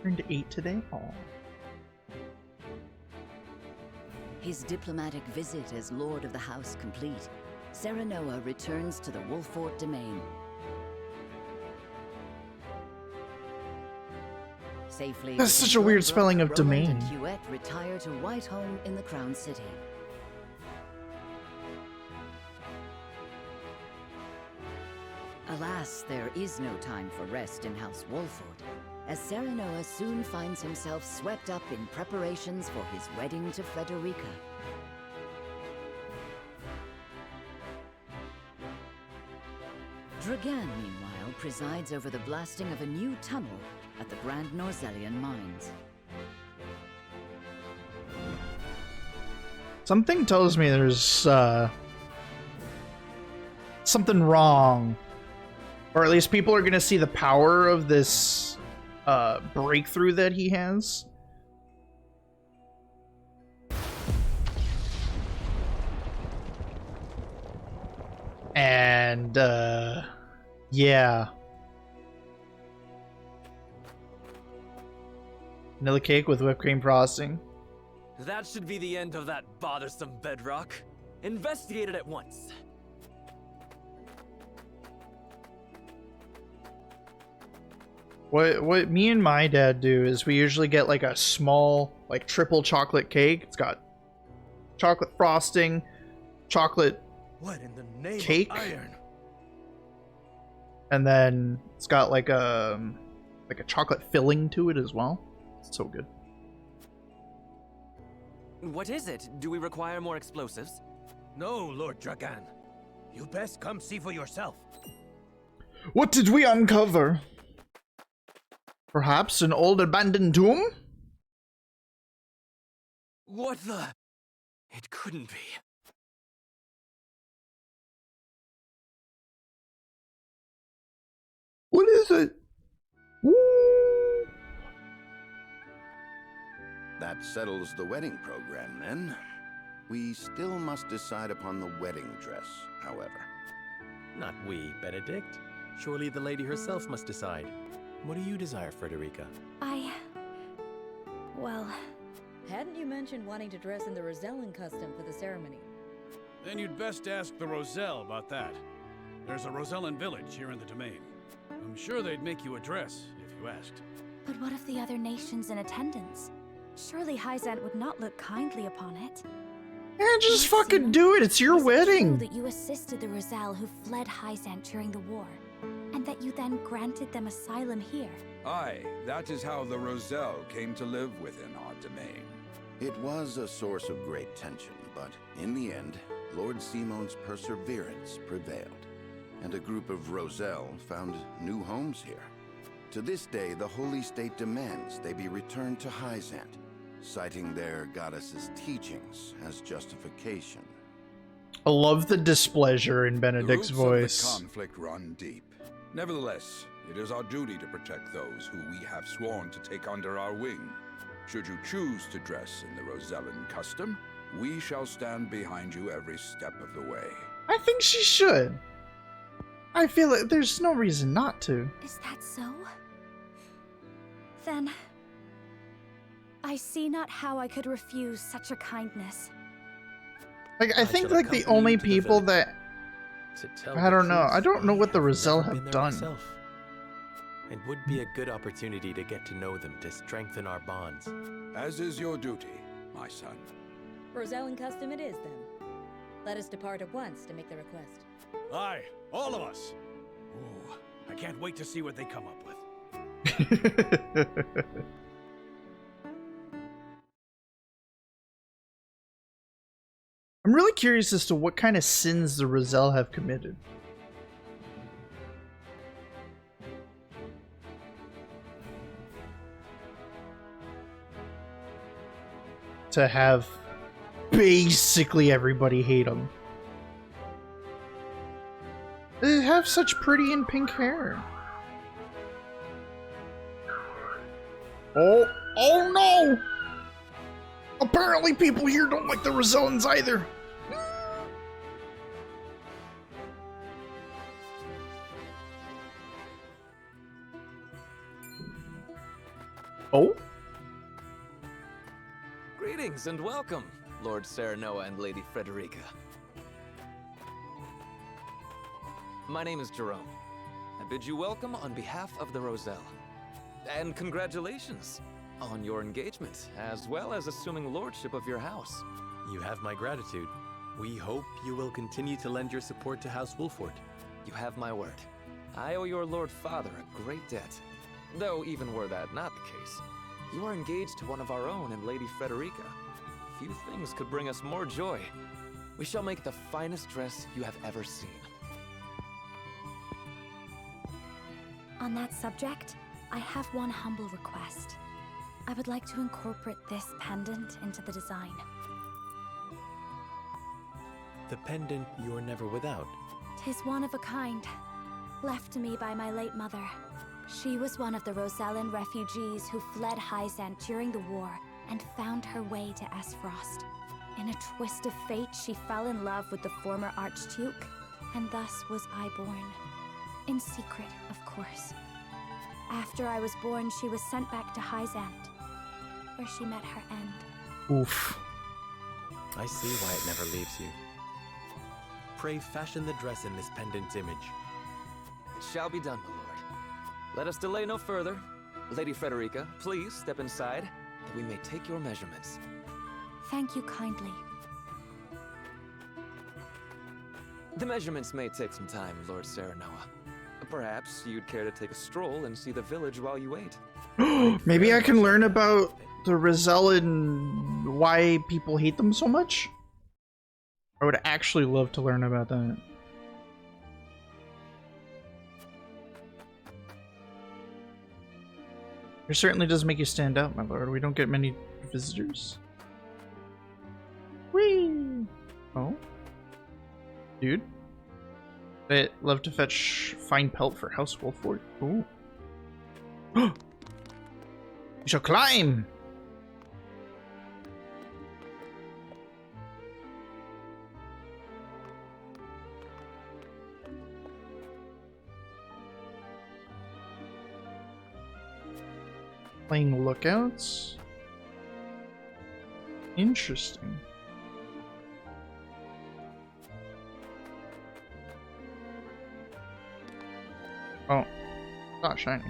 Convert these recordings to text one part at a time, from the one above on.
Turned 8 today? Aw. His diplomatic visit as Lord of the House complete, Serenoa returns to the Wolfort domain. Safely. That's such a weird spelling of domain. And Huet retire to Whitehome in the Crown City. Alas, there is no time for rest in House Wolfort, as Serenoa soon finds himself swept up in preparations for his wedding to Frederica. Dragan, meanwhile, presides over the blasting of a new tunnel at the Grand Norzellian mines. Something tells me there's something wrong. Or at least people are gonna see the power of this breakthrough that he has. And yeah. Vanilla cake with whipped cream frosting. That should be the end of that bothersome bedrock. Investigate it at once. What me and my dad do is we usually get like a small, like triple chocolate cake. It's got chocolate frosting, chocolate what in the name cake, of iron? And then it's got like a chocolate filling to it as well. It's so good. What is it? Do we require more explosives? No, Lord Dragan. You best come see for yourself. What did we uncover? Perhaps an old abandoned tomb? What the? It couldn't be. What is it? Woo! That settles the wedding program, then. We still must decide upon the wedding dress, however. Not we, Benedict. Surely the lady herself must decide. What do you desire, Frederica? Well... Hadn't you mentioned wanting to dress in the Rosellan custom for the ceremony? Then you'd best ask the Roselle about that. There's a Rosellan village here in the domain. I'm sure they'd make you a dress if you asked. But what of the other nations in attendance? Surely Hyzant would not look kindly upon it. Yeah, just fucking do it. It's your wedding. That you assisted the Roselle who fled Hyzant during the war, and that you then granted them asylum here. Aye, that is how the Roselle came to live within our domain. It was a source of great tension, but in the end, Lord Simon's perseverance prevailed, and a group of Roselle found new homes here. To this day, the Holy State demands they be returned to Hyzant, citing their goddess's teachings as justification. I love the displeasure in Benedict's voice. The conflict run deep. Nevertheless, it is our duty to protect those who we have sworn to take under our wing. Should you choose to dress in the Rosellan custom, we shall stand behind you every step of the way. I think she should. I feel like there's no reason not to. Is that so? Then... I see not how I could refuse such a kindness. Like, I think like the only people that... I don't know. I don't know what the Roselle have done. It would be a good opportunity to get to know them, to strengthen our bonds. As is your duty, my son. Rosellan custom it is, then. Let us depart at once to make the request. Aye, all of us. Ooh, I can't wait to see what they come up with. I'm really curious as to what kind of sins the Roselle have committed. To have basically everybody hate them. They have such pretty and pink hair. Oh no! Apparently people here don't like the Rosellans either. Oh? Greetings and welcome, Lord Serenoa and Lady Frederica. My name is Jerome. I bid you welcome on behalf of the Roselle. And congratulations on your engagement, as well as assuming lordship of your house. You have my gratitude. We hope you will continue to lend your support to House Wolford. You have my word. I owe your Lord Father a great debt. Though even were that not the case, you are engaged to one of our own in Lady Frederica. Few things could bring us more joy. We shall make the finest dress you have ever seen. On that subject, I have one humble request. I would like to incorporate this pendant into the design. The pendant you're never without. 'Tis one of a kind, left to me by my late mother. She was one of the Rosellan refugees who fled Hyzant during the war and found her way to Esfrost. In a twist of fate, she fell in love with the former Archduke, and thus was I born. In secret, of course. After I was born, she was sent back to Hyzant, where she met her end. Oof. I see why it never leaves you. Pray fashion the dress in this pendant's image. It shall be done, my lord. Let us delay no further. Lady Frederica, please step inside, that we may take your measurements. Thank you kindly. The measurements may take some time, Lord Serenoa. Perhaps you'd care to take a stroll and see the village while you wait. Maybe I can learn about the Roselle and why people hate them so much? I would actually love to learn about that. It certainly does make you stand out, my lord. We don't get many visitors. Whee! Oh? Dude? I'd love to fetch fine pelt for House Wolford. Ooh. You shall climb! Playing lookouts? Interesting. Oh, not shiny.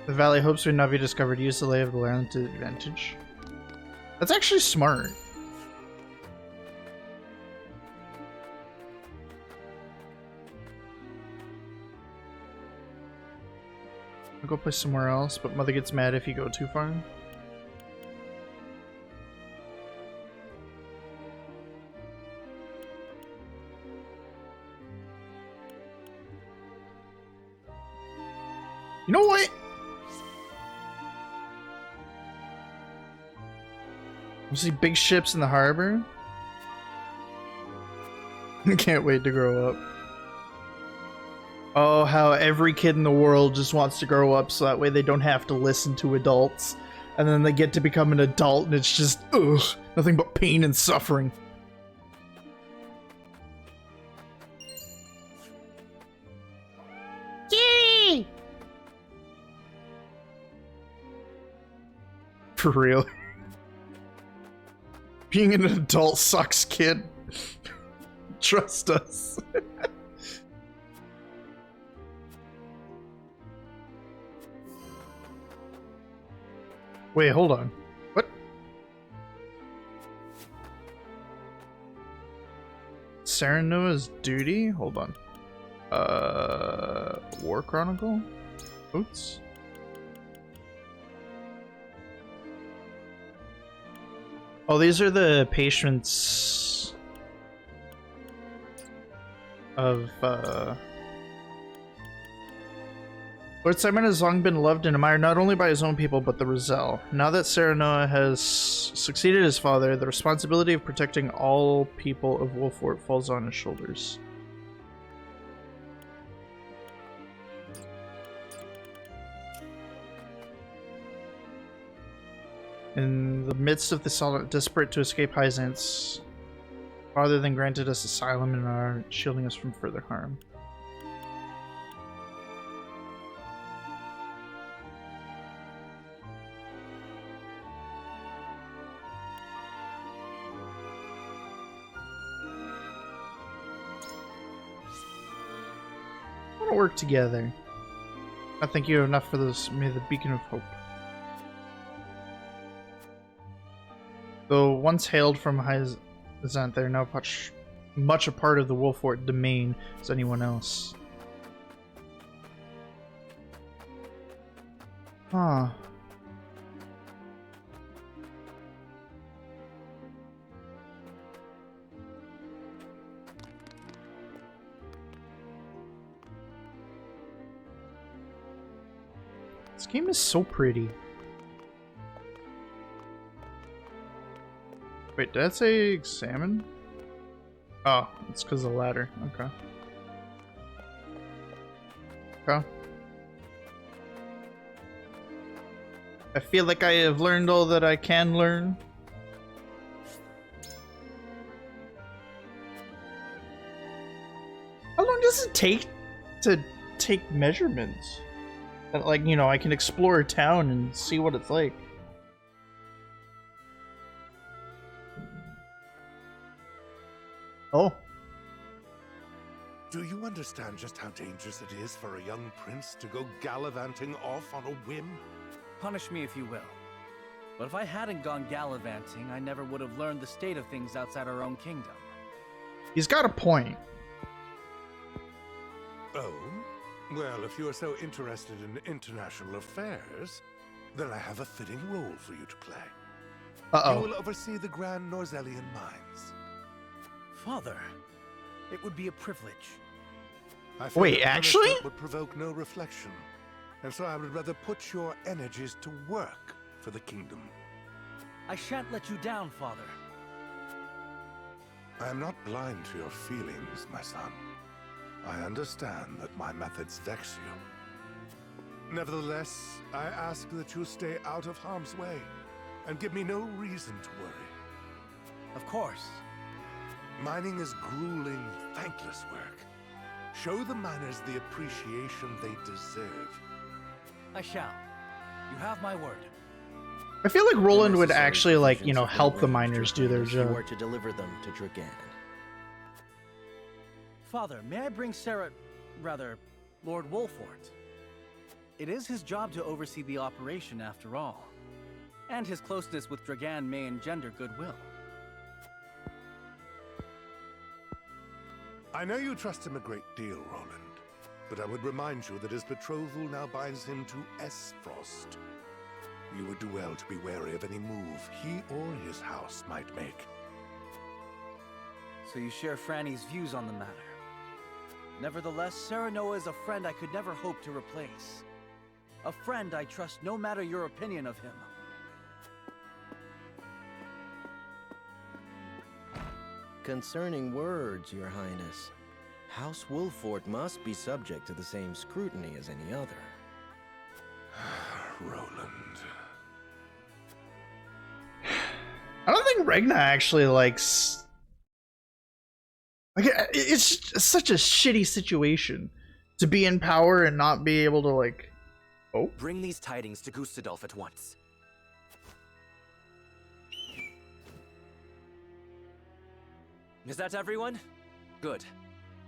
The valley hopes would not be discovered. Use the lay of the land to advantage. That's actually smart. I'll go play somewhere else, but mother gets mad if you go too far. You know what? We'll see big ships in the harbor. I can't wait to grow up. Oh, how every kid in the world just wants to grow up so that way they don't have to listen to adults. And then they get to become an adult and it's just, ugh, nothing but pain and suffering. Yay! For real. Being an adult sucks, kid. Trust us. Wait, hold on. What? Serenoa's duty? Hold on. War Chronicle? Oops. Oh, these are the patients of, Lord Simon has long been loved and admired not only by his own people, but the Roselle. Now that Serenoa has succeeded his father, the responsibility of protecting all people of Wolfort falls on his shoulders. In the midst of the solid, desperate to escape Hyzant's, father then granted us asylum and are shielding us from further harm. work together. I think you have enough for this. May the beacon of hope. Though once hailed from Hyzant, they are now much a part of the Wolfort domain as anyone else. Huh. This game is so pretty. Wait, did that say examine? Oh, it's because of the ladder. Okay. Okay. I feel like I have learned all that I can learn. How long does it take to take measurements? Like, you know, I can explore a town and see what it's like. Oh. Do you understand just how dangerous it is for a young prince to go gallivanting off on a whim? Punish me if you will. But if I hadn't gone gallivanting, I never would have learned the state of things outside our own kingdom. He's got a point. Oh? Well, if you are so interested in international affairs, then I have a fitting role for you to play. Uh-oh. You will oversee the Grand Norzellian mines. Father, it would be a privilege. I feel Wait, that actually? punishment would provoke no reflection, and so I would rather put your energies to work for the kingdom. I shan't let you down, Father. I am not blind to your feelings, my son. I understand that my methods vex you. Nevertheless, I ask that you stay out of harm's way, and give me no reason to worry. Of course. Mining is grueling, thankless work. Show the miners the appreciation they deserve. I shall. You have my word. I feel like Roland would Necessary actually, like, you provisions know, have been help the arranged, miners Your do their Highness. You job. are to deliver them to Dragan. Father, may I bring Lord Wolfort? It is his job to oversee the operation after all. And his closeness with Dragan may engender goodwill. I know you trust him a great deal, Roland, but I would remind you that his betrothal now binds him to Esfrost. You would do well to be wary of any move he or his house might make. So you share Franny's views on the matter. Nevertheless, Serenoa is a friend I could never hope to replace. A friend I trust no matter your opinion of him. Concerning words, Your Highness, House Wolfort must be subject to the same scrutiny as any other. Roland. I don't think Regna actually likes... Like, it's just such a shitty situation to be in power and not be able to, like... Oh? Bring these tidings to Gustadolf at once. Is that everyone? Good.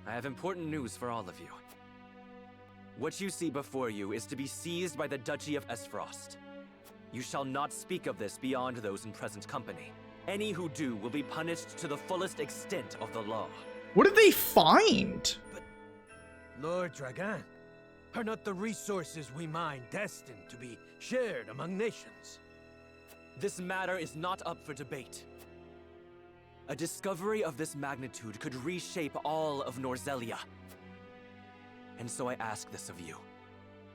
I have important news for all of you. What you see before you is to be seized by the Duchy of Esfrost. You shall not speak of this beyond those in present company. Any who do will be punished to the fullest extent of the law. What did they find? Lord Dragan, are not the resources we mine destined to be shared among nations? This matter is not up for debate. A discovery of this magnitude could reshape all of Norzellia. And so I ask this of you.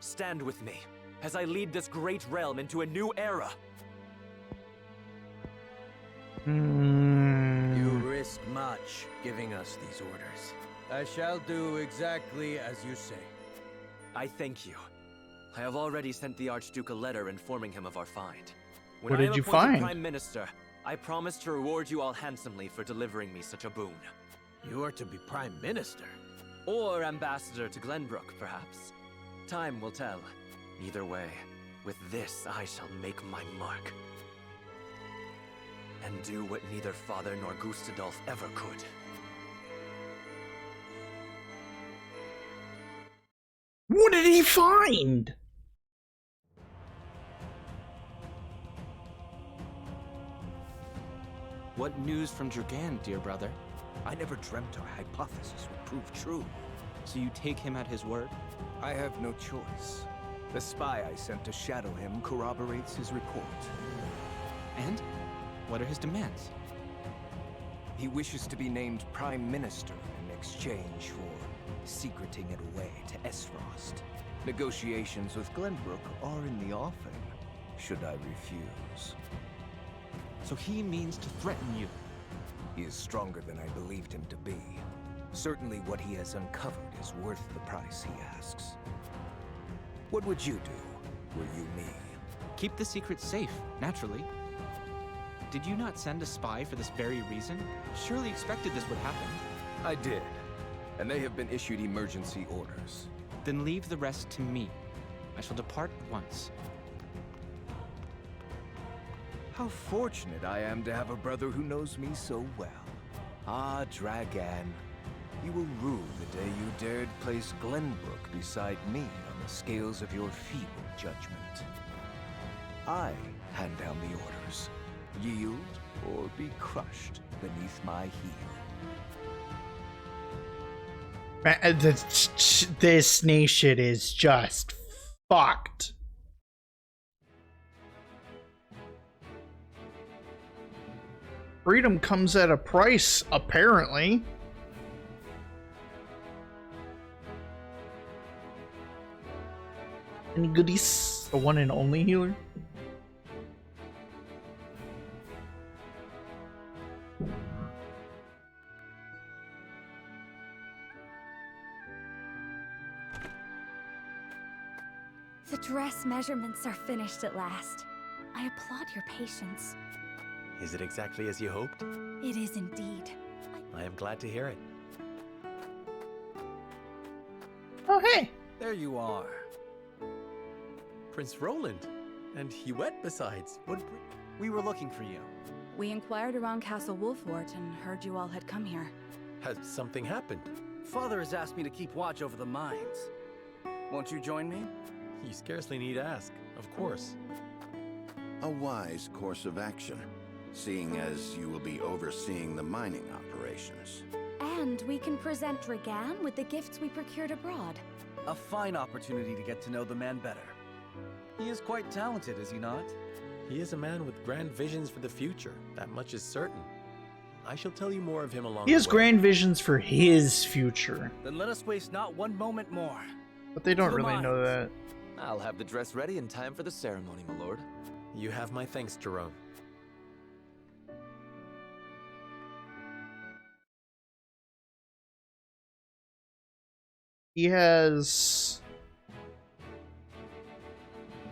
Stand with me as I lead this great realm into a new era. You risk much giving us these orders. I shall do exactly as you say. I thank you. I have already sent the Archduke a letter informing him of our find. When What I did am you appointed find? Prime Minister, I promise to reward you all handsomely for delivering me such a boon. You are to be Prime Minister. Or Ambassador to Glenbrook, perhaps. Time will tell. Either way, with this I shall make my mark. And do what neither Father nor Gustadolf ever could. he find? What news from Dragan, dear brother? I never dreamt our hypothesis would prove true. So you take him at his word? I have no choice. The spy I sent to shadow him corroborates his report. And? What are his demands? He wishes to be named Prime Minister in exchange for secreting it away to Esfrost. Negotiations with Glenbrook are in the offing, should I refuse. So he means to threaten you? He is stronger than I believed him to be. Certainly what he has uncovered is worth the price he asks. What would you do, were you me? Keep the secret safe, naturally. Did you not send a spy for this very reason? Surely expected this would happen. I did, and they have been issued emergency orders. Then leave the rest to me. I shall depart at once. How fortunate I am to have a brother who knows me so well. Ah, Dragan, you will rue the day you dared place Glenbrook beside me on the scales of your feeble judgment. I hand down the orders. Yield or be crushed beneath my heel. Man, this nation is just fucked. Freedom comes at a price, apparently. Any goodies? The one and only healer? The dress measurements are finished at last. I applaud your patience. Is it exactly as you hoped? It is indeed. I am glad to hear it. Oh, hey! There you are. Prince Roland. And Huette besides. We were looking for you. We inquired around Castle Wolfort and heard you all had come here. Has something happened? Father has asked me to keep watch over the mines. Won't you join me? You scarcely need ask, of course. A wise course of action, seeing as you will be overseeing the mining operations. And we can present Dragan with the gifts we procured abroad. A fine opportunity to get to know the man better. He is quite talented, is he not? He is a man with grand visions for the future, that much is certain. I shall tell you more of him along He has the way. grand visions for his future. Then let us waste not one moment more. But they don't really know that. I'll have the dress ready in time for the ceremony, my lord. You have my thanks, Jerome. He has...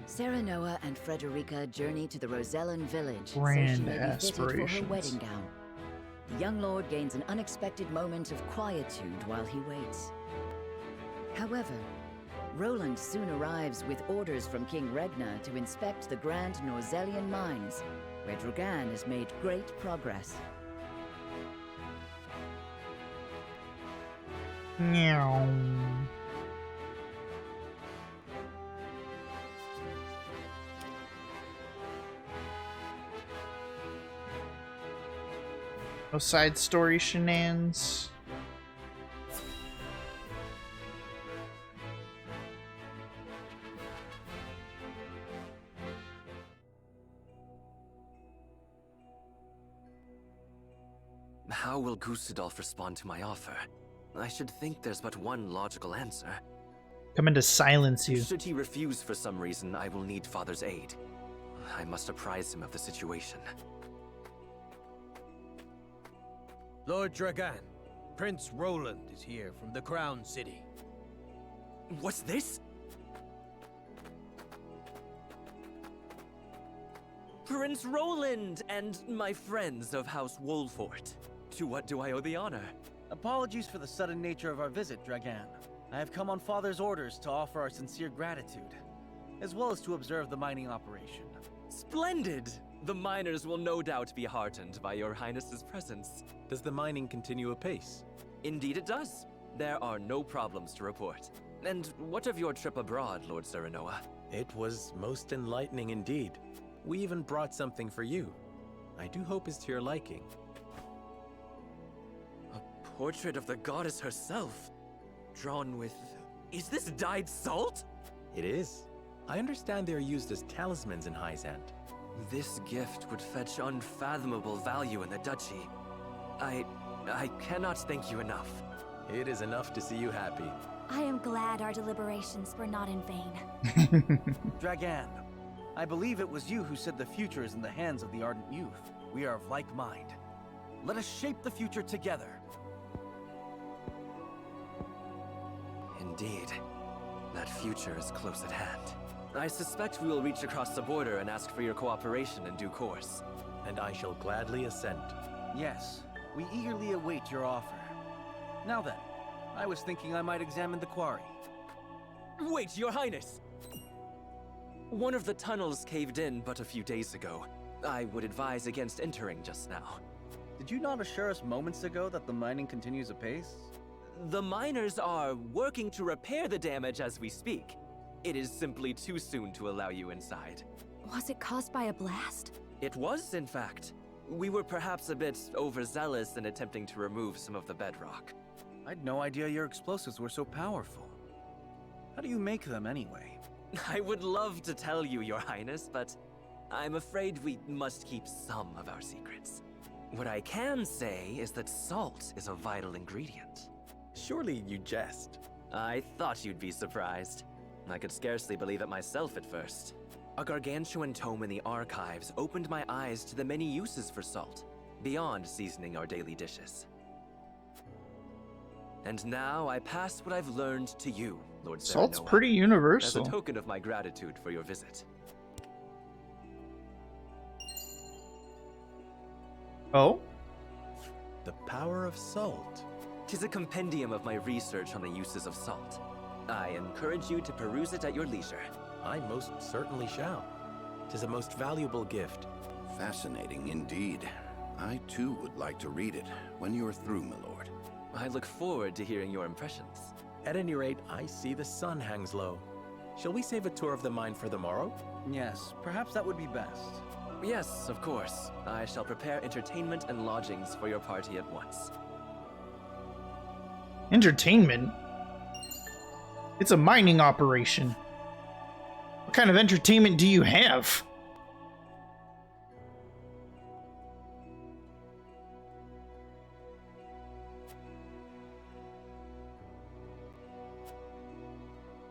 Serenoa and Frederica journey to the Rosellan village Grand so she may be fitted for her aspirations. wedding gown. The young lord gains an unexpected moment of quietude while he waits. However, Roland soon arrives with orders from King Regna to inspect the Grand Norzellian mines, where Dragan has made great progress. Meow. No side story shenanigans. How will Gustadolf respond to my offer? I should think there's but one logical answer. Coming to silence you. Should he refuse for some reason, I will need Father's aid. I must apprise him of the situation. Lord Dragan, Prince Roland is here from the Crown City. What's this? Prince Roland and my friends of House Wolfort. To what do I owe the honor? Apologies for the sudden nature of our visit, Dragan. I have come on Father's orders to offer our sincere gratitude, as well as to observe the mining operation. Splendid! The miners will no doubt be heartened by your highness's presence. Does the mining continue apace? Indeed it does. There are no problems to report. And what of your trip abroad, Lord Serenoa? It was most enlightening indeed. We even brought something for you. I do hope it's to your liking. A portrait of the goddess herself, drawn with... Is this dyed salt? It is. I understand they are used as talismans in Hyzant. This gift would fetch unfathomable value in the duchy. I cannot thank you enough. It is enough to see you happy. I am glad our deliberations were not in vain. Dragan, I believe it was you who said the future is in the hands of the Ardent Youth. We are of like mind. Let us shape the future together. Indeed. That future is close at hand. I suspect we will reach across the border and ask for your cooperation in due course. And I shall gladly assent. Yes, we eagerly await your offer. Now then, I was thinking I might examine the quarry. Wait, Your Highness! One of the tunnels caved in but a few days ago. I would advise against entering just now. Did you not assure us moments ago that the mining continues apace? The miners are working to repair the damage as we speak. It is simply too soon to allow you inside. Was it caused by a blast? It was, in fact. We were perhaps a bit overzealous in attempting to remove some of the bedrock. I'd no idea your explosives were so powerful. How do you make them anyway? I would love to tell you, Your Highness, but I'm afraid we must keep some of our secrets. What I can say is that salt is a vital ingredient. Surely you jest. I thought you'd be surprised. I could scarcely believe it myself at first. A gargantuan tome in the archives opened my eyes to the many uses for salt, beyond seasoning our daily dishes. And now I pass what I've learned to you, Lord Serenoa. Salt's pretty universal. As a token of my gratitude for your visit. Oh? The power of salt. 'Tis a compendium of my research on the uses of salt. I encourage you to peruse it at your leisure. I most certainly shall. 'Tis a most valuable gift. Fascinating indeed. I too would like to read it when you're through, my lord. I look forward to hearing your impressions. At any rate, I see the sun hangs low. Shall we save a tour of the mine for the morrow? Yes, perhaps that would be best. Yes, of course. I shall prepare entertainment and lodgings for your party at once. Entertainment? It's a mining operation. What kind of entertainment do you have?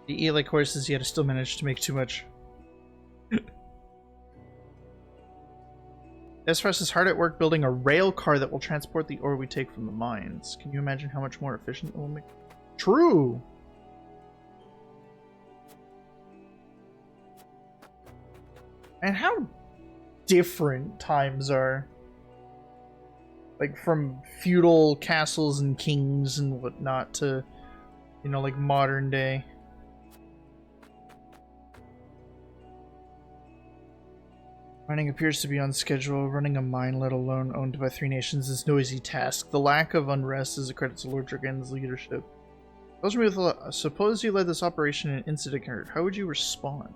You eat like horses, yet I still managed to make too much. Esfras is hard at work building a rail car that will transport the ore we take from the mines. Can you imagine how much more efficient it will make? True! And how different times are. Like, from feudal castles and kings and whatnot to, you know, like modern day. Mining appears to be on schedule. Running a mine, let alone owned by 3 nations, is no easy task. The lack of unrest is a credit to Lord Dragan's leadership. Suppose you led this operation and an incident occurred. How would you respond?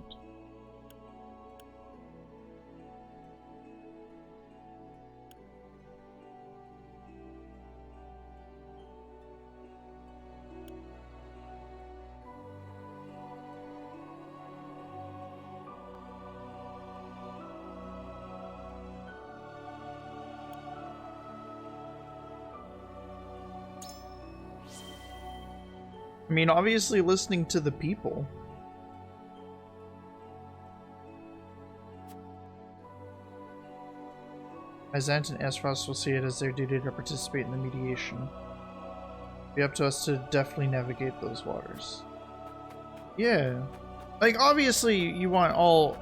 I mean, obviously listening to the people. Hyzant and Esfras will see it as their duty to participate in the mediation. It'll be up to us to deftly navigate those waters. Yeah. Like, obviously you want all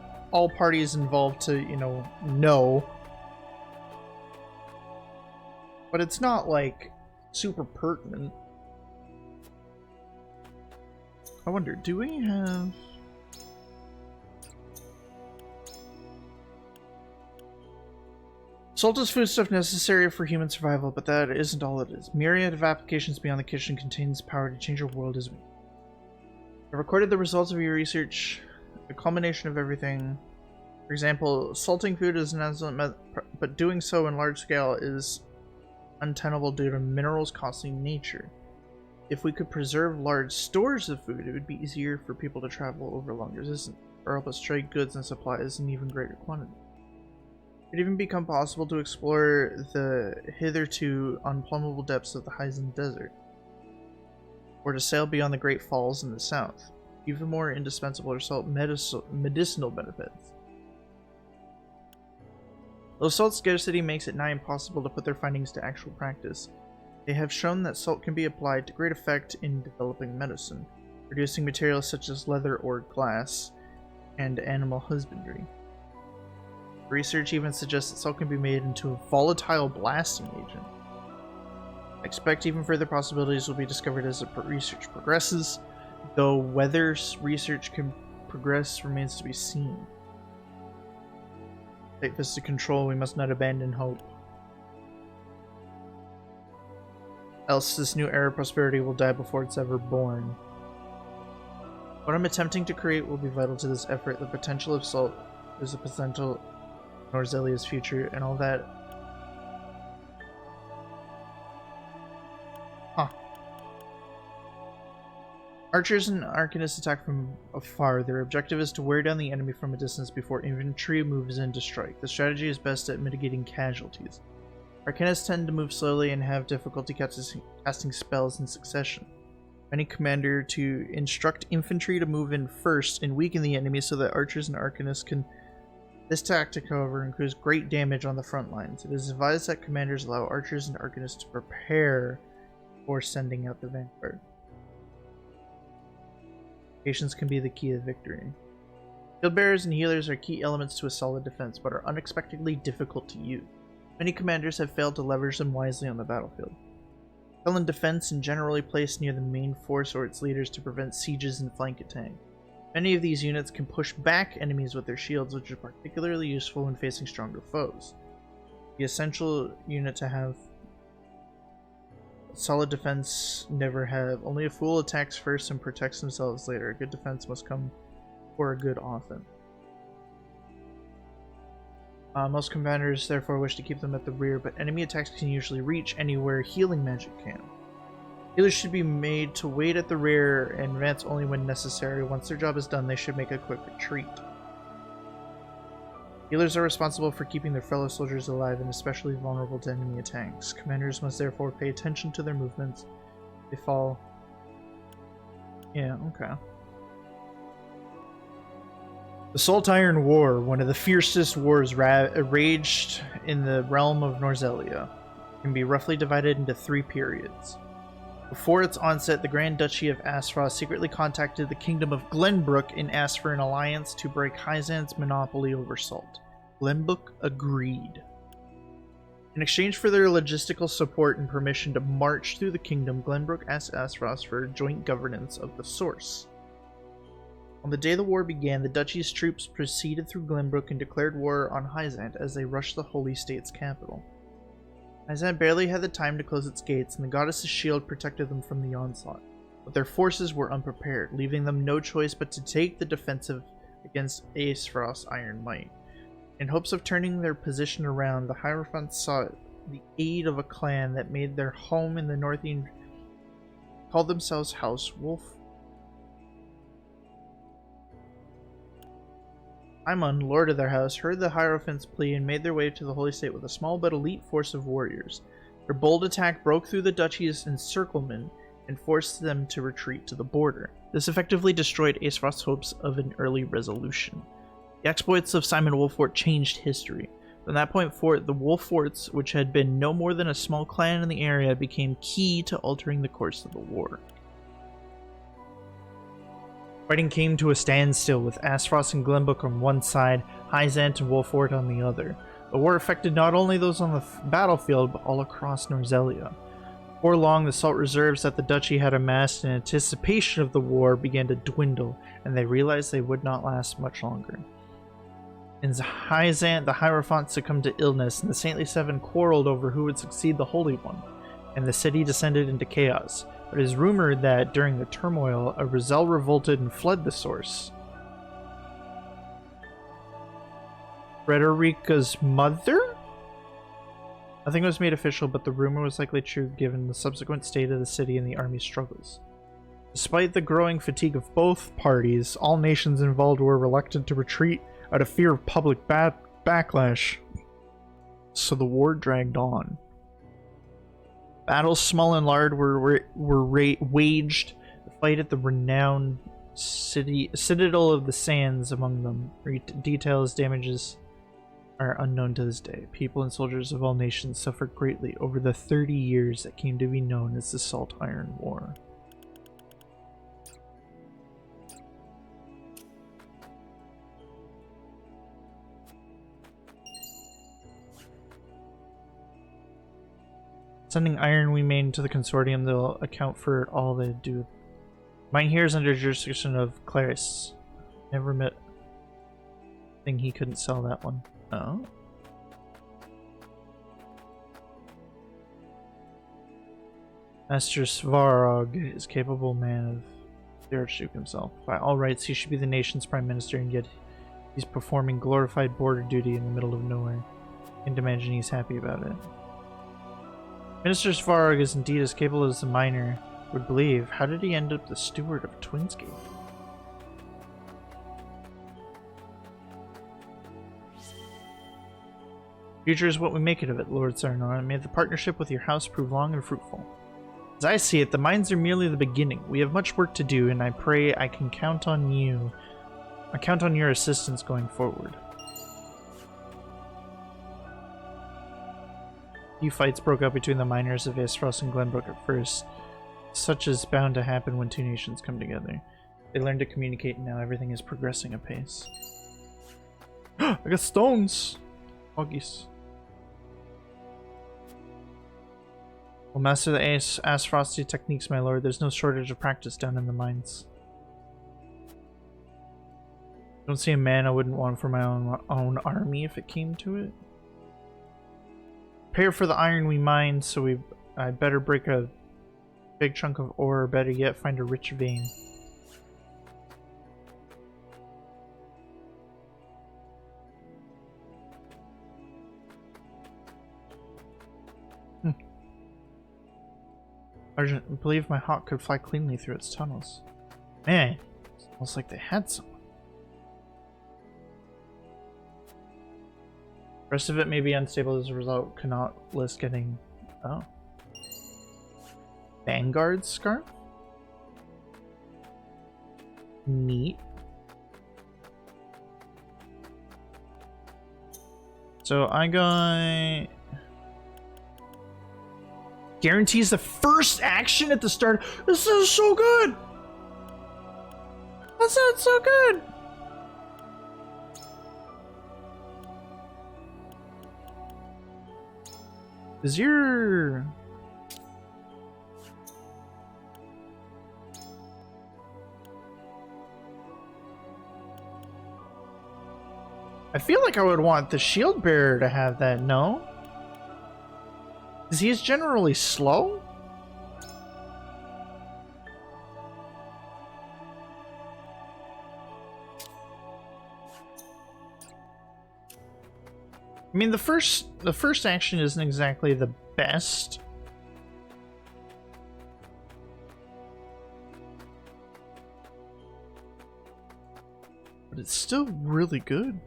parties involved to, you know. But it's not, like, super pertinent. I wonder, do we have... Salt is foodstuff necessary for human survival, but that isn't all it is. Myriad of applications beyond the kitchen contains power to change your world as we... I recorded the results of your research, the culmination of everything. For example, salting food is an excellent method, but doing so in large scale is untenable due to minerals' costly nature. If we could preserve large stores of food, it would be easier for people to travel over longer distances, or help us trade goods and supplies in even greater quantity. It would even become possible to explore the hitherto unplumbable depths of the Hyzan Desert, or to sail beyond the Great Falls in the south. Even more indispensable are salt medicinal benefits. Though salt scarcity makes it nigh impossible to put their findings to actual practice, they have shown that salt can be applied to great effect in developing medicine, producing materials such as leather or glass, and animal husbandry. Research even suggests that salt can be made into a volatile blasting agent. I expect even further possibilities will be discovered as the research progresses, though whether research can progress remains to be seen. Take this to control, we must not abandon hope. Else this new era of prosperity will die before it's ever born. What I'm attempting to create will be vital to this effort. The potential of salt is the potential Norzelia's future and all that. Huh. Archers and arcanists attack from afar. Their objective is to wear down the enemy from a distance before infantry moves in to strike. The strategy is best at mitigating casualties. Arcanists tend to move slowly and have difficulty casting spells in succession. Many commander to instruct infantry to move in first and weaken the enemy so that archers and arcanists can. This tactic, however, incurs great damage on the front lines. It is advised that commanders allow archers and arcanists to prepare before sending out the vanguard. Patience can be the key to victory. Shield bearers and healers are key elements to a solid defense, but are unexpectedly difficult to use. Many commanders have failed to leverage them wisely on the battlefield. Well in defense and generally placed near the main force or its leaders to prevent sieges and flank attacks. Many of these units can push back enemies with their shields, which is particularly useful when facing stronger foes. The essential unit to have solid defense never have. Only a fool attacks first and protects themselves later. A good defense must come for a good offense. Most commanders therefore wish to keep them at the rear, but enemy attacks can usually reach anywhere healing magic can. Healers should be made to wait at the rear and advance only when necessary. Once their job is done, they should make a quick retreat. Healers are responsible for keeping their fellow soldiers alive and especially vulnerable to enemy attacks. Commanders must therefore pay attention to their movements. They fall. Yeah, okay. The Salt Iron War, one of the fiercest wars raged in the realm of Norzelia, can be roughly divided into 3 periods. Before its onset, the Grand Duchy of Aspharos secretly contacted the Kingdom of Glenbrook and asked for an alliance to break Hyzan's monopoly over salt. Glenbrook agreed. In exchange for their logistical support and permission to march through the kingdom, Glenbrook asked Aspharos for joint governance of the source. On the day the war began, the duchy's troops proceeded through Glenbrook and declared war on Hyzan as they rushed the Holy State's capital. Hyzan barely had the time to close its gates, and the goddess's shield protected them from the onslaught. But their forces were unprepared, leaving them no choice but to take the defensive against Aspharos' iron might. In hopes of turning their position around, the Hierophants sought the aid of a clan that made their home in the northeast, called themselves House Wolf. Aimon, lord of their house, heard the Hierophants' plea and made their way to the Holy State with a small but elite force of warriors. Their bold attack broke through the duchy's encirclement and forced them to retreat to the border. This effectively destroyed Aspharos' hopes of an early resolution. The exploits of Simon Wolfort changed history. From that point forward, the Wolforts, which had been no more than a small clan in the area, became key to altering the course of the war. Fighting came to a standstill, with Aspharos and Glenbrook on one side, Hyzan and Wolfort on the other. The war affected not only those on the battlefield, but all across Norzelia. Before long, the salt reserves that the duchy had amassed in anticipation of the war began to dwindle, and they realized they would not last much longer. In Hyzan, the Hierophant succumbed to illness, and the Saintly Seven quarreled over who would succeed the Holy One, and the city descended into chaos. but it is rumored that during the turmoil, a Roselle revolted and fled the source. Frederica's mother? Nothing was made official, but the rumor was likely true given the subsequent state of the city and the army's struggles. Despite the growing fatigue of both parties, all nations involved were reluctant to retreat out of fear of public backlash, so the war dragged on. Battles small and large were waged. The fight at the renowned Citadel of the Sands among them. Details, damages are unknown to this day. People and soldiers of all nations suffered greatly over the 30 years that came to be known as the Salt Iron War. Sending Iron we made to the consortium, they'll account for all they do. Mine here is under jurisdiction of Claris. Never met thing he couldn't sell that one. Oh. Master Svarog is capable man of the Archduke himself. By all rights, he should be the nation's prime minister, and yet he's performing glorified border duty in the middle of nowhere. Can't imagine he's happy about it. Minister Svarog is indeed as capable as the miner would believe. How did he end up the steward of Twinscape? Future is what we make it of it, Lord Sarnor. May the partnership with your house prove long and fruitful. As I see it, the mines are merely the beginning. We have much work to do, and I pray I can count on you. I count on your assistance going forward. Few fights broke out between the miners of Aesfrost and Glenbrook at first. Such is bound to happen when two nations come together. They learn to communicate, and now everything is progressing apace. I got stones! Hoggies. Well, master the Aesfrosty techniques, my lord. There's no shortage of practice down in the mines. Don't see a man I wouldn't want for my own army if it came to it. Prepare for the iron we mine, so I better break a big chunk of ore, or better yet, find a rich vein. Sergeant, I believe my hawk could fly cleanly through its tunnels. Man, it smells like they had some. The rest of it may be unstable as a result. Cannot list getting... Oh. Vanguard Scarf? Neat. So I got... Guarantees the first action at the start. This is so good! That sounds so good! Is your... I feel like I would want the shield bearer to have that, no? Because he is generally slow? I mean, the first action isn't exactly the best. But it's still really good.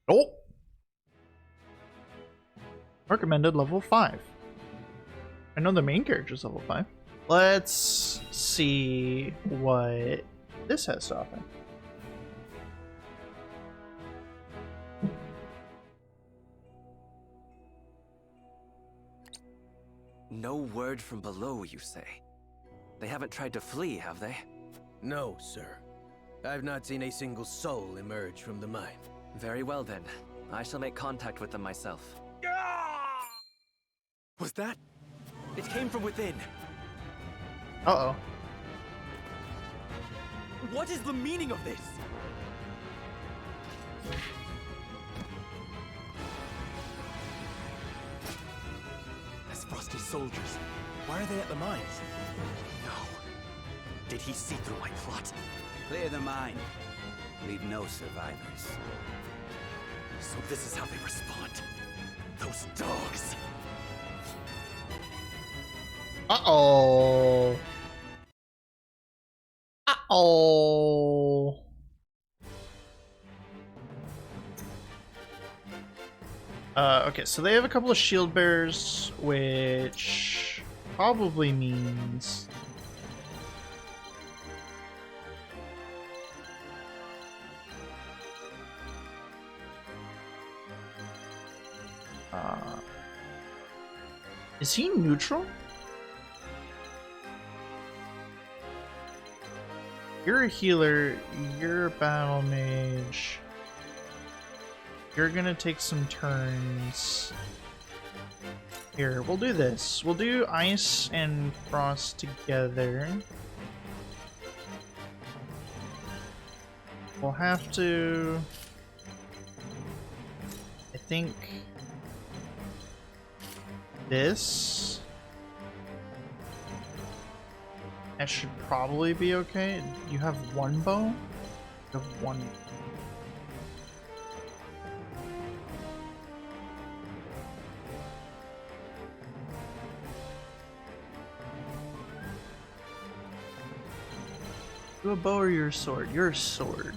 Oh! Recommended level 5. I know the main character's level 5. Let's see what this has to offer. No word from below, you say? They haven't tried to flee, have they? No, sir. I've not seen a single soul emerge from the mine. Very well then. I shall make contact with them myself. Was that? It came from within. Uh-oh. What is the meaning of this? As Frosty's soldiers, why are they at the mines? No. Did he see through my plot? Clear the mine. Leave no survivors. So this is how they respond. Those dogs. Uh-oh. Uh-oh. Okay, so they have a couple of shield bearers, which probably means is he neutral? You're a healer, you're a battle mage. You're gonna take some turns. Here, we'll do this. We'll do ice and frost together. We'll have to... I think... this... that should probably be okay. You have one bow? You have one. You a bow or your sword? You're a sword.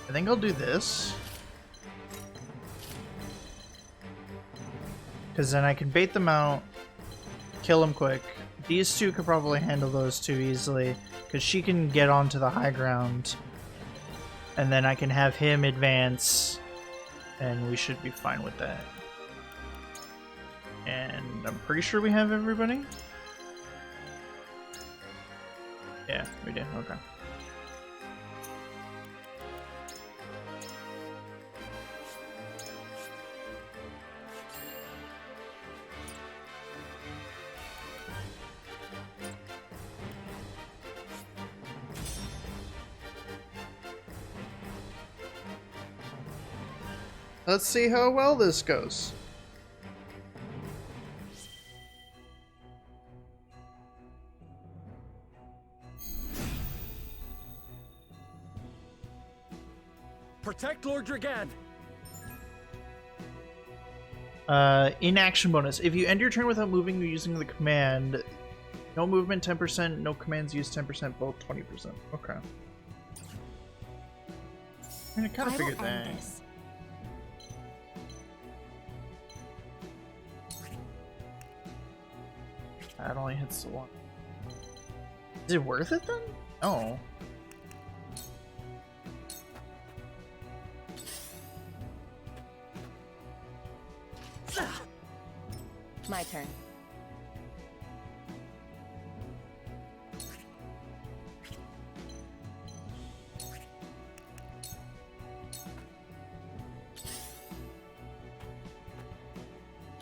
I think I'll do this. Because then I can bait them out, kill them quick. These two could probably handle those two easily, because she can get onto the high ground. And then I can have him advance, and we should be fine with that. And I'm pretty sure we have everybody. Yeah, we did. Okay. Let's see how well this goes. Protect Lord Dragan! Inaction bonus. If you end your turn without moving or using the command, no movement 10%, no commands used 10%, both 20%. Okay. I mean, I kind of figured that. That only hits the one. Is it worth it then? No. My turn.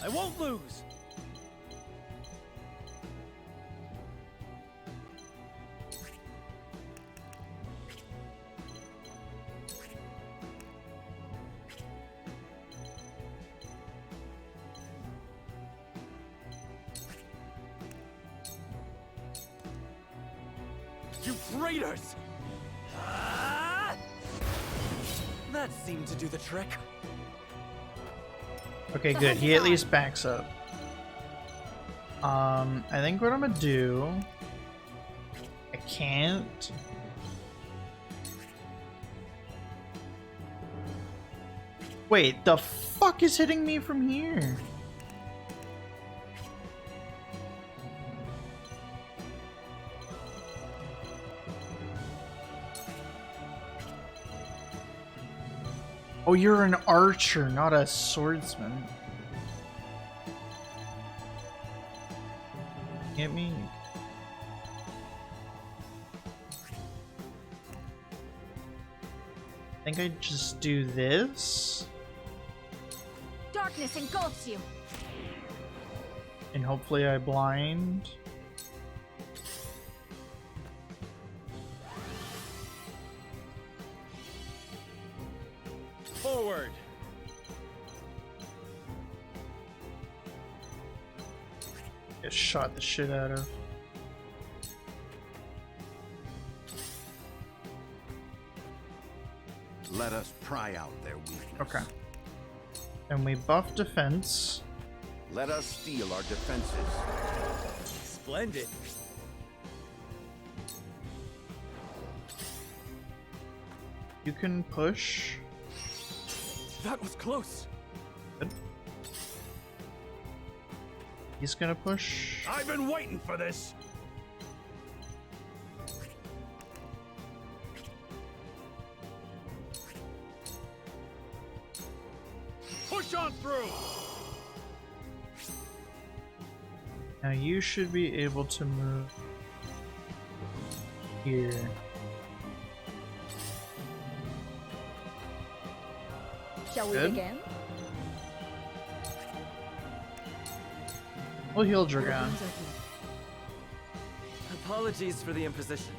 I won't lose! You traitors! That seemed to do the trick. Okay, good. He at least backs up. I think what I'm gonna do... I can't... Wait, the fuck is hitting me from here? Oh, you're an archer, not a swordsman. Get me. I think I just do this. Darkness engulfs you. And hopefully I blind. Forward. Get shot the shit out of. Let us pry out their weakness. Okay. And we buff defense. Let us steal our defenses. Splendid. You can push. That was close. Good. He's gonna push. I've been waiting for this. Push on through. Now you should be able to move here. Shall we Good. begin? We'll heal Dragon. Apologies for the imposition.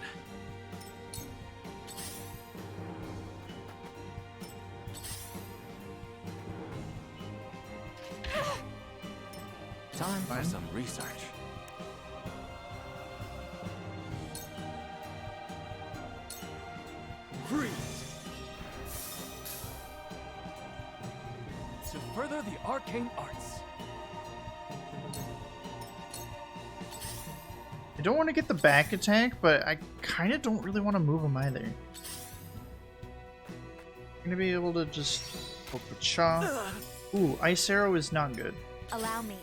Time for some research. Freeze. To further the arcane arts. I don't want to get the back attack, but I kind of don't really want to move him either. I'm gonna be able to just poke the chop. Ooh, Ice Arrow is not good. Allow me.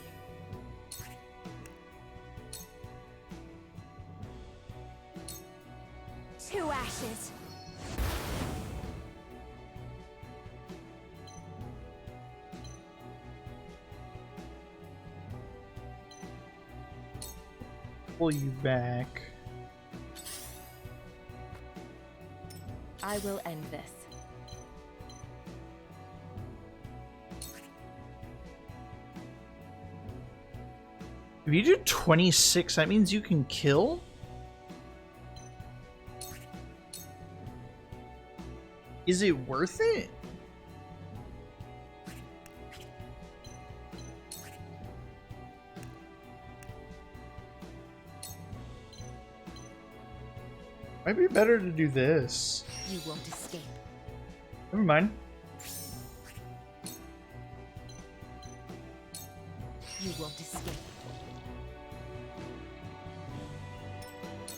Two ashes. Pull you back. I will end this. If you do 26, that means you can kill? Is it worth it? Might be better to do this. You won't escape. Never mind. You won't escape.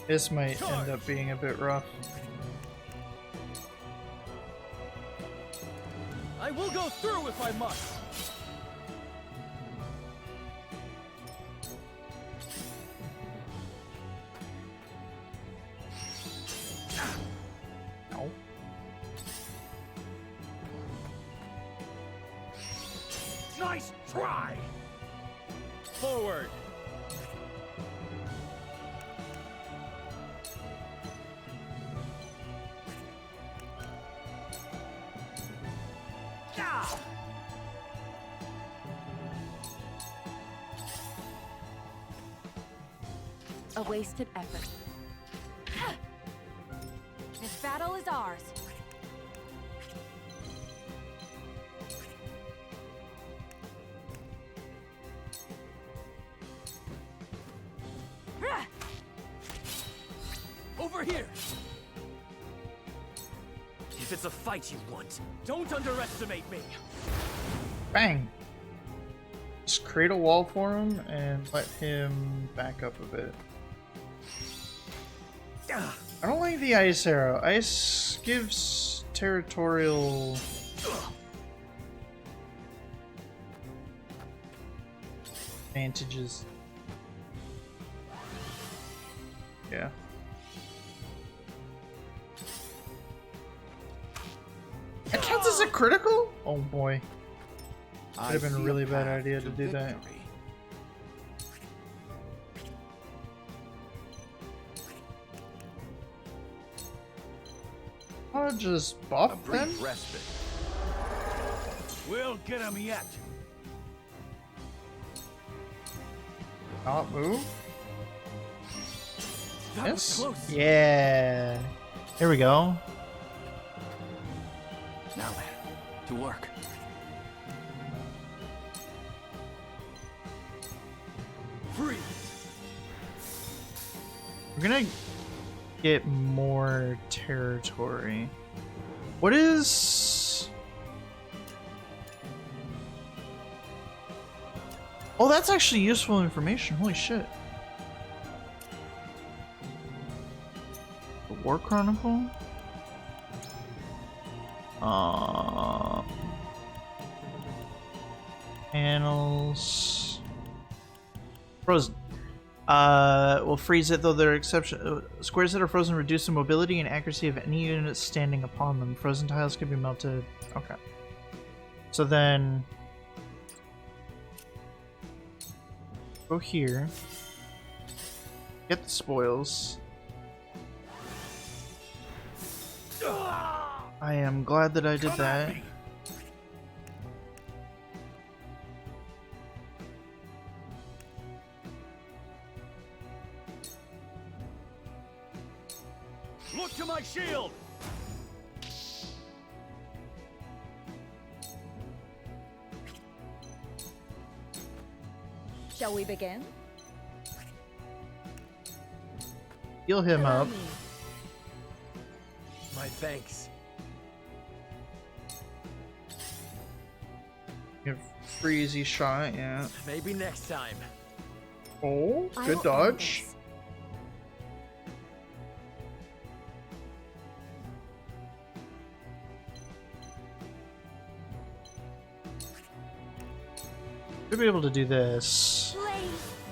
This might end up being a bit rough. I will go through if I must. No. Nice try. Forward. A wasted effort. This battle is ours. Over here. If it's a fight you want, Don't underestimate me. Bang! Just create a wall for him and let him back up a bit. I don't like the Ice Arrow. Ice gives territorial... advantages. Yeah. That counts as a critical? Oh boy. Would have been a really bad idea to do that. I'll just buff A then? brief respite. We'll get him yet. Not move? That was Yes? close. Yeah. Here we go. Now then, to work. Freeze. We're gonna get more territory. What is... Oh, that's actually useful information. Holy shit. The War Chronicle? Panels. Frozen. Will freeze it, though there are exceptions. Squares that are frozen reduce the mobility and accuracy of any units standing upon them. Frozen tiles can be melted. Okay. So then... go here. Get the spoils. I am glad that I did that. Look to my shield. Shall we begin? Heal him up. My thanks. Give freezy shot, yeah. Maybe next time. Oh, good dodge. Should be able to do this.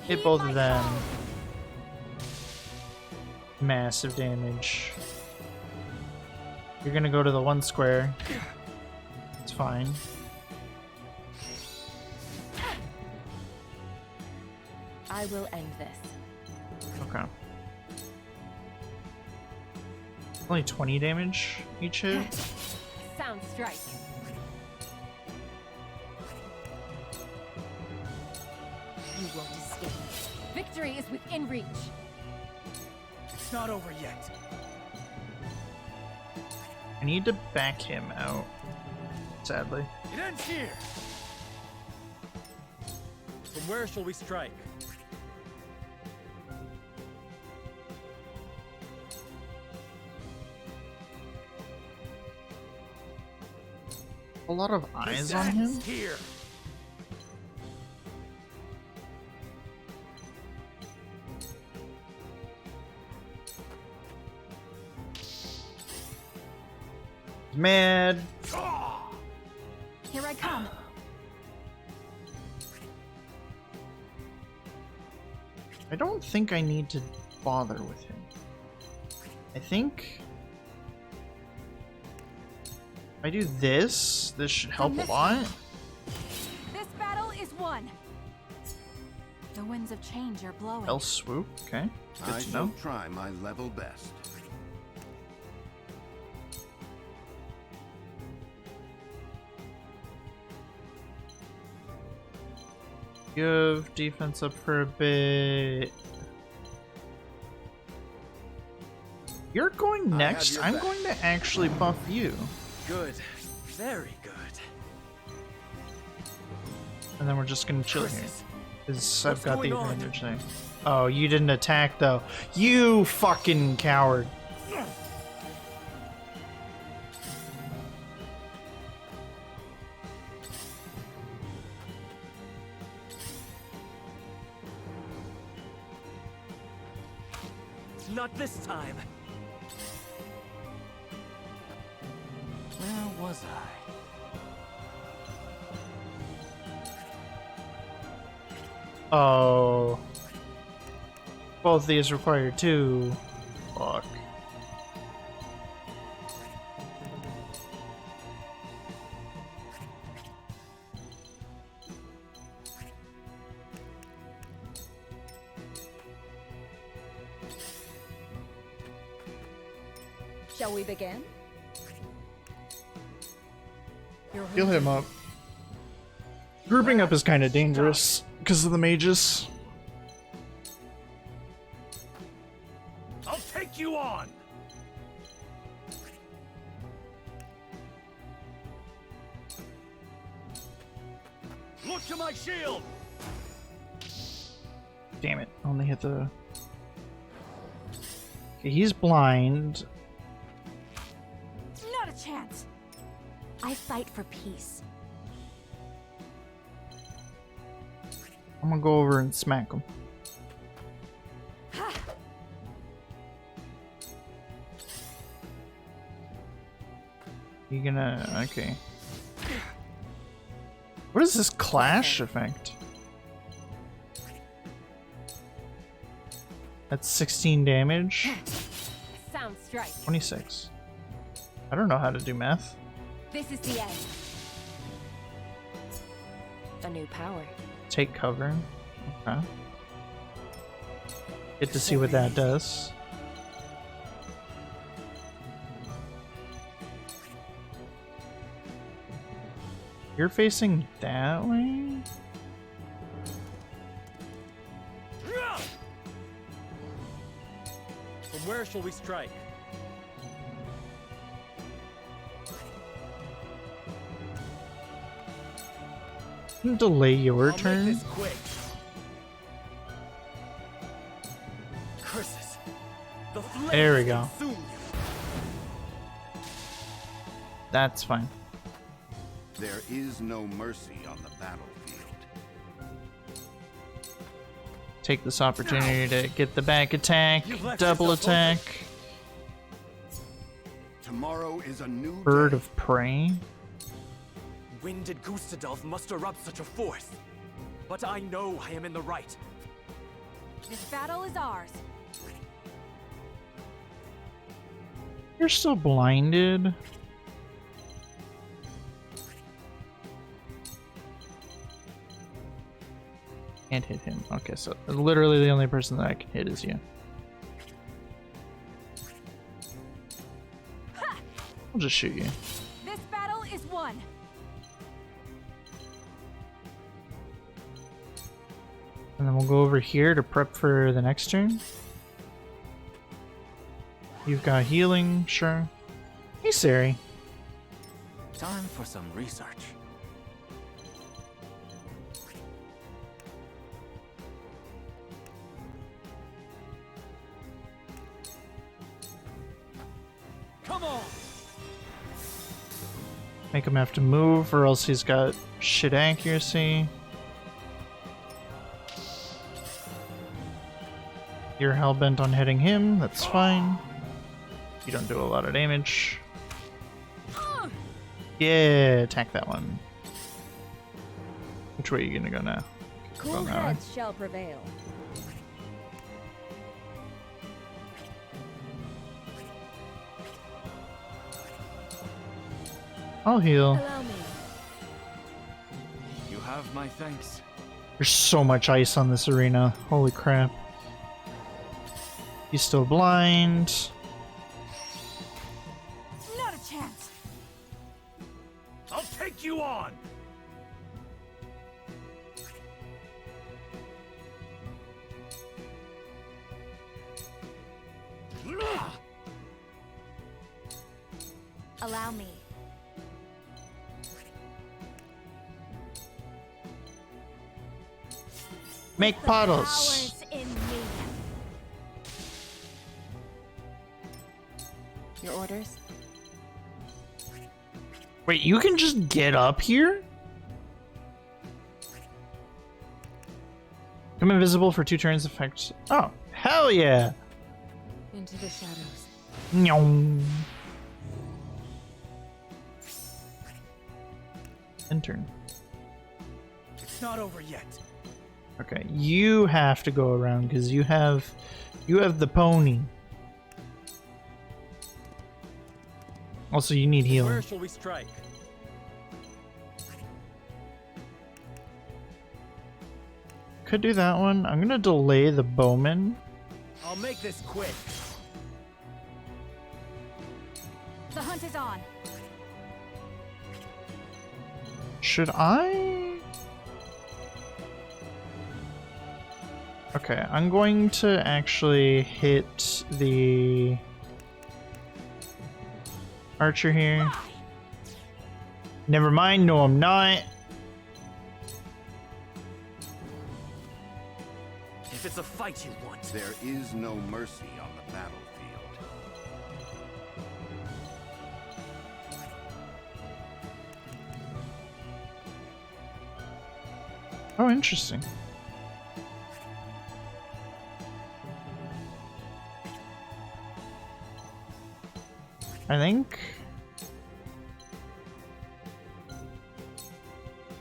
Hit both of them. Massive damage. You're gonna go to the one square. It's fine. I will end this. Okay. Only 20 damage each hit. Sound strike. You won't escape. Victory is within reach. It's not over yet. I need to back him out, sadly. It ends here. From where shall we strike? A lot of eyes on him. Here. Mad. Here I come. I don't think I need to bother with him. I think if I do this, this should help a lot. This battle is won. The winds of change are blowing. L swoop, okay. Good I to shall know. try my level best. Give defense up for a bit. You're going next. I'm going to actually buff you. Good. Very good. And then we're just going to chill here. Because I've What's got the going on? advantage there. Oh, you didn't attack though. You fucking coward. Not this time. Where was I? Oh. Both these require 2. Fuck. Shall we begin? Heal him up. Grouping up is kind of dangerous because of the mages. I'll take you on! Look to my shield! Damn it, only hit the... Okay, he's blind. Not a chance. I fight for peace. I'm gonna go over and smack him. You gonna... okay. What is this clash effect? That's 16 damage. Sound strike. 26. I don't know how to do math. This is the end. A new power. Take cover. Okay. Get to see what that does. You're facing that way? From where shall we strike? Delay your turn. Curses. There we go. That's fine. There is no mercy on the battlefield. Take this opportunity to get the back attack, double attack. Tomorrow is a new Bird day. of prey. When did Gustadolf muster up such a force? But I know I am in the right. This battle is ours. You're still blinded. Can't hit him. Okay, so literally the only person that I can hit is you. I'll just shoot you. This battle is won. And then we'll go over here to prep for the next turn. You've got healing, sure. Hey, Sari. Time for some research. Come on! Make him have to move, or else he's got shit accuracy. You're hellbent on hitting him, that's fine. You don't do a lot of damage. Yeah, attack that one. Which way are you gonna go now? Cool Go that way. heads shall prevail. I'll heal. Allow me. You have my thanks. There's so much ice on this arena. Holy crap. He's still blind. Not a chance. I'll take you on! Allow me. Make puddles. Powers in me. Your orders? Wait, you can just get up here? Become invisible for 2 turns effect. Oh, hell yeah! Into the shadows. Nyong. End turn. It's not over yet. Okay, you have to go around because you have the pony. Also, you need healing. Where shall we strike? Could do that one. I'm gonna delay the bowman. I'll make this quick. The hunt is on. Should I? Okay, I'm going to actually hit the archer here. Never mind, no I'm not. If it's a fight you want, there is no mercy on the battlefield. Oh, interesting. I think.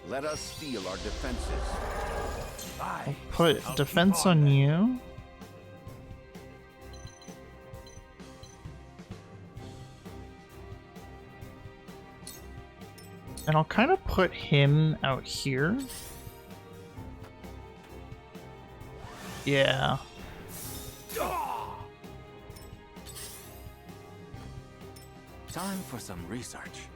Let us steel our defenses. I'll put defense on you. And I'll kind of put him out here. Yeah. time for some research.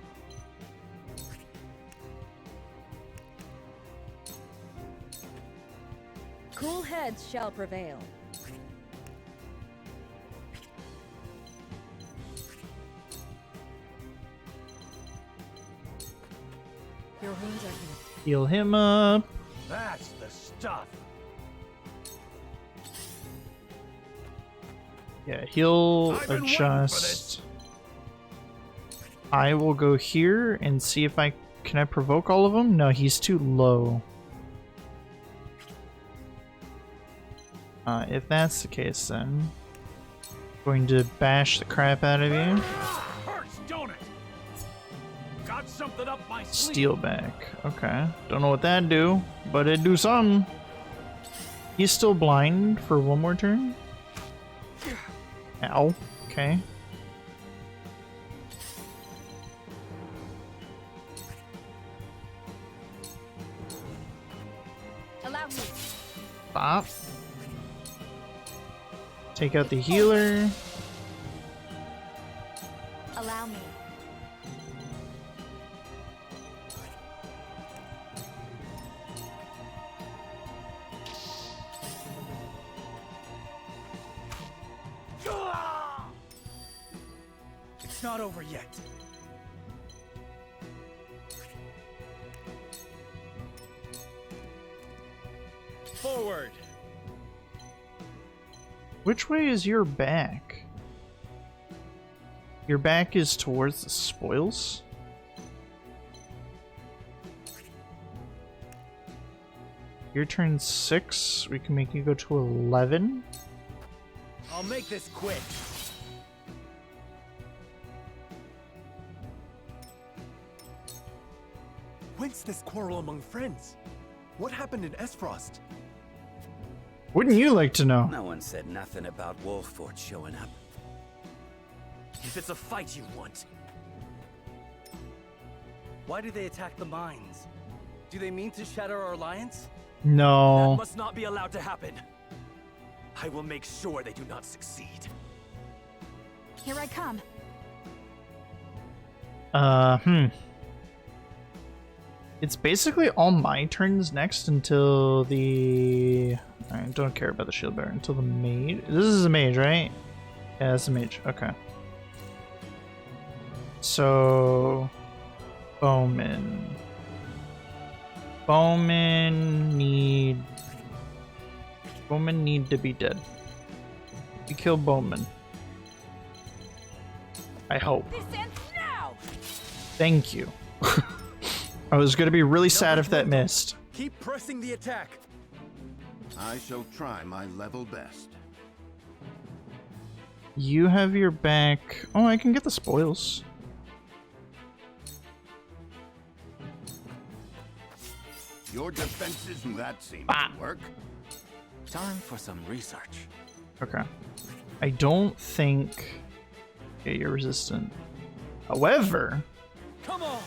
Cool heads shall prevail. Your wounds are healed. Heal him up. That's the stuff. Yeah, he'll adjust. I will go here and see if I can provoke all of them. No, he's too low. If that's the case, then I'm going to bash the crap out of you. Hurts, don't it? Got something up my sleeve. Steel back. Okay. Don't know what that'd do, but it'd do something. He's still blind for one more turn. Ow. Okay. Allow me. Stop. Take out the healer. Allow me. It's not over yet. Forward. Which way is your back? Your back is towards the spoils? Your turn 6. We can make you go to 11. I'll make this quick. Whence this quarrel among friends? What happened in Esfrost? Wouldn't you like to know? No one said nothing about Wolffort showing up. If it's a fight you want. Why do they attack the mines? Do they mean to shatter our alliance? No. That must not be allowed to happen. I will make sure they do not succeed. Here I come. It's basically all my turns next until the... I don't care about the shield bearer until the mage. This is a mage, right? Yeah, it's a mage. Okay. So... Bowman. Bowman need to be dead. We kill Bowman. I hope. This ends now. Thank you. I was gonna be really sad if that missed. Keep pressing the attack. I shall try my level best. You have your back. Oh, I can get the spoils. Your defenses, that seems to work. Time for some research. Okay. I don't think... Okay, you're resistant. However... Come on!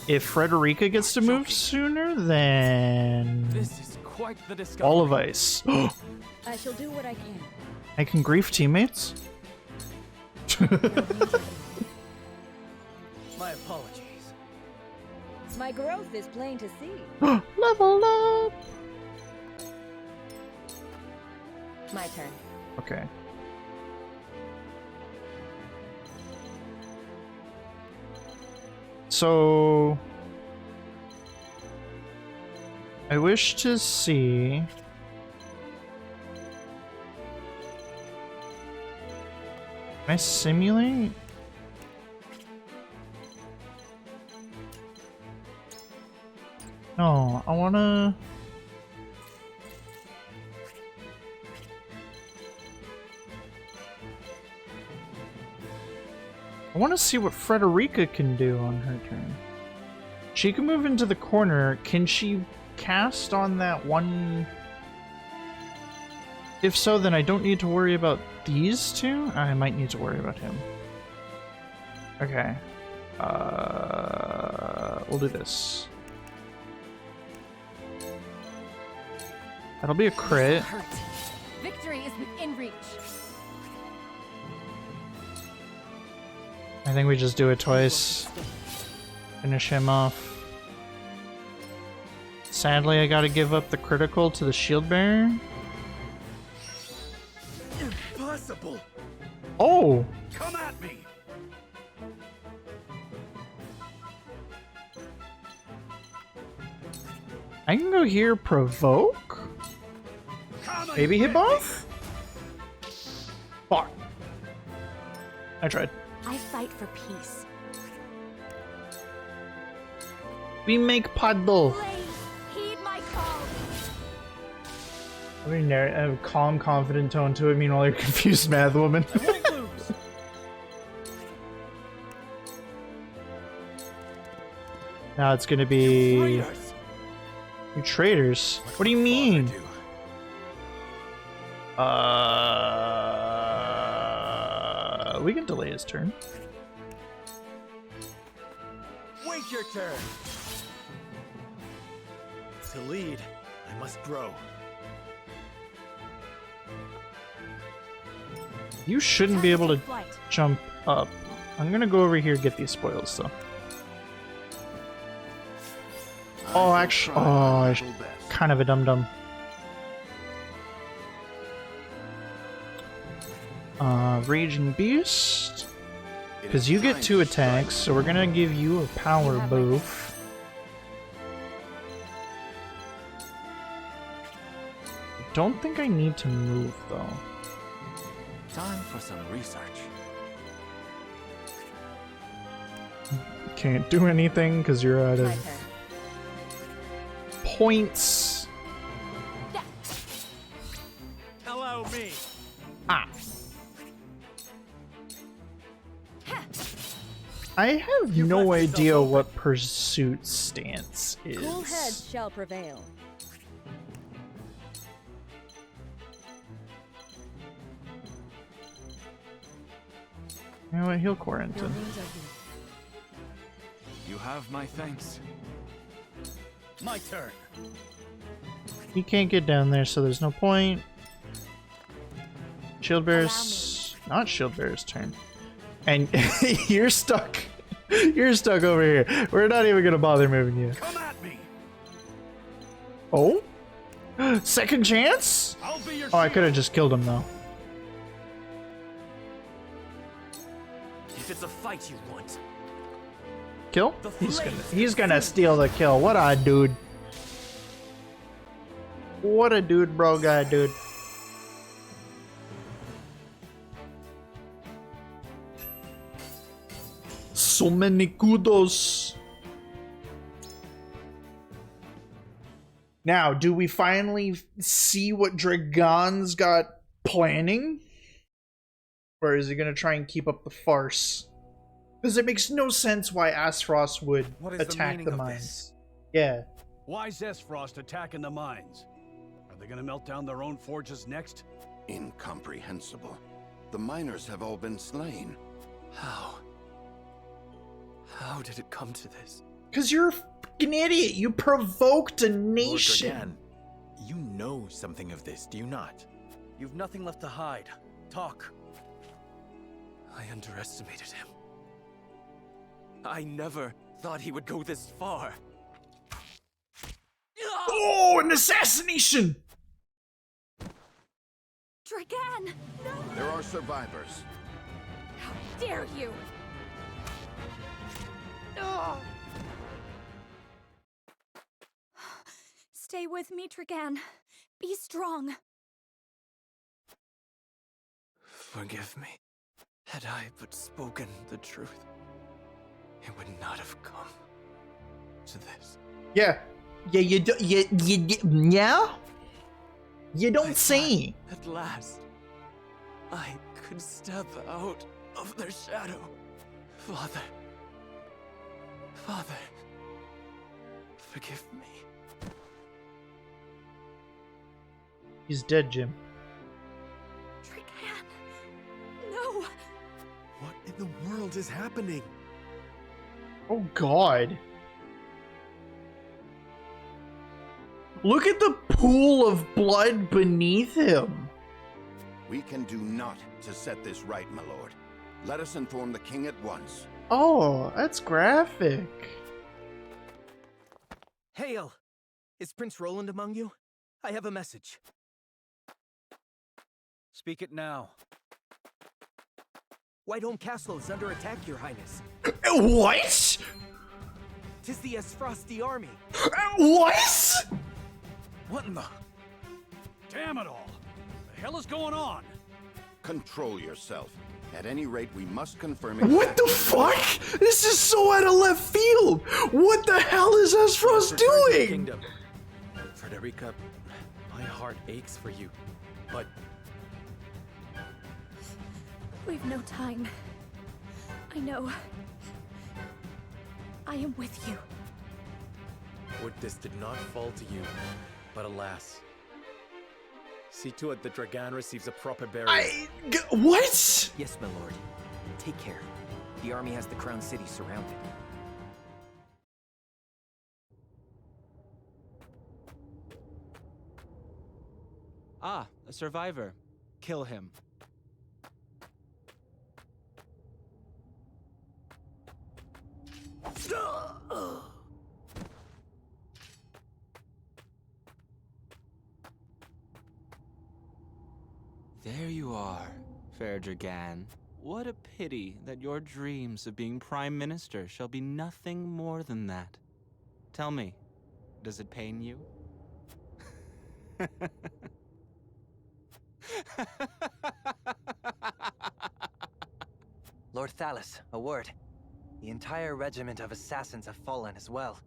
If Frederica gets to move sooner, then... This is quite the discovery. Ball of ice. I shall do what I can. I can grief teammates? My apologies. My growth is plain to see. Level up! My turn. Okay. So... I wish to see... Can I simulate? No, I wanna... I want to see what Frederica can do on her turn. She can move into the corner. Can she cast on that one? If so, then I don't need to worry about these two. I might need to worry about him. Okay. We'll do this. That'll be a crit. Victory is within reach. I think we just do it twice. Finish him off. Sadly, I gotta give up the critical to the shield bearer. Impossible! Oh! Come at me! I can go here, provoke? Maybe hit both? Fuck. I tried. I fight for peace. We make puddle. Heed my call. I mean, a calm, confident tone to it. Meanwhile, you're confused, mad woman. Now it's gonna be you traitors. What do you mean? We can delay his turn. Wait your turn. To lead, I must grow. You shouldn't be able to jump up. I'm gonna go over here and get these spoils, though. Oh, actually, kind of a dum-dum. Raging Beast. Because you get 2 attacks, so we're gonna give you a power boost. I don't think I need to move, though. Time for some research. Can't do anything because you're out of points. Allow me. Ah. I have no idea what Pursuit stance is. Cool heads shall prevail. You know what? Heal Quarantine. You have my thanks. My turn. He can't get down there, so there's no point. Shield Bear's not Shield Bear's turn. And you're stuck. You're stuck over here. We're not even gonna bother moving you. Come at me. Oh? Second chance? Oh, I could have just killed him though. If it's a fight you want. Kill? He's gonna steal the kill. What a dude. What a dude, bro guy, dude. So many kudos. Now, do we finally see what Dragon's got planning? Or is he gonna try and keep up the farce? Because it makes no sense why Aspharos would attack the mines. Yeah. Why is Aspharos attacking the mines? Are they gonna melt down their own forges next? Incomprehensible. The miners have all been slain. How? How did it come to this? Because you're a fucking idiot. You provoked a nation. Lord Dragan, you know something of this, do you not? You've nothing left to hide. Talk. I underestimated him. I never thought he would go this far. Oh, an assassination! Dragan! No! There are survivors. How dare you! No! Stay with me, Dragan. Be strong. Forgive me. Had I but spoken the truth, it would not have come to this. Yeah. Yeah, you do, yeah? You don't say. At last, I could step out of their shadow. Father. Father. Forgive me. He's dead, Jim. Dragan! No! What in the world is happening? Oh god. Look at the pool of blood beneath him. We can do naught to set this right, my lord. Let us inform the king at once. Oh, that's graphic. Hail! Is Prince Roland among you? I have a message. Speak it now. Whiteholm Castle is under attack, Your Highness. What? Tis the Esfrosti army. What? What in the... Damn it all! The hell is going on? Control yourself. At any rate, we must confirm What the fuck? This is so out of left field. What the hell is Esfrost doing? Kingdom. Frederica, my heart aches for you, but We've no time. I know. I am with you. would this did not fall to you, but alas. See to it that Dragan receives a proper burial. What? Yes, my lord. Take care. The army has the crown city surrounded. Ah, a survivor. Kill him. There you are, fair Dragan. What a pity that your dreams of being Prime Minister shall be nothing more than that. Tell me, does it pain you? Lord Thalas, a word. The entire regiment of assassins have fallen as well.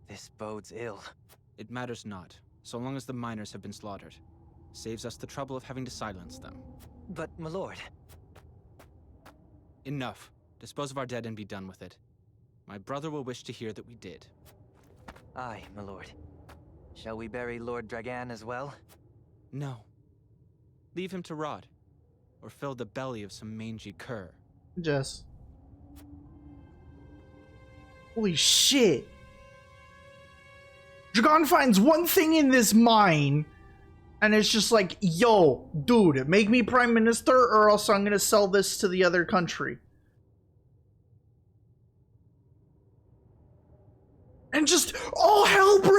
This bodes ill. It matters not, so long as the miners have been slaughtered. Saves us the trouble of having to silence them. But, my lord... Enough. Dispose of our dead and be done with it. My brother will wish to hear that we did. Aye, my lord. Shall we bury Lord Dragan as well? No. Leave him to rot. Or fill the belly of some mangy cur. Jess. Holy shit. Dragon finds one thing in this mine, and it's just like, yo, dude, make me prime minister or else I'm gonna sell this to the other country. And just all hell breaks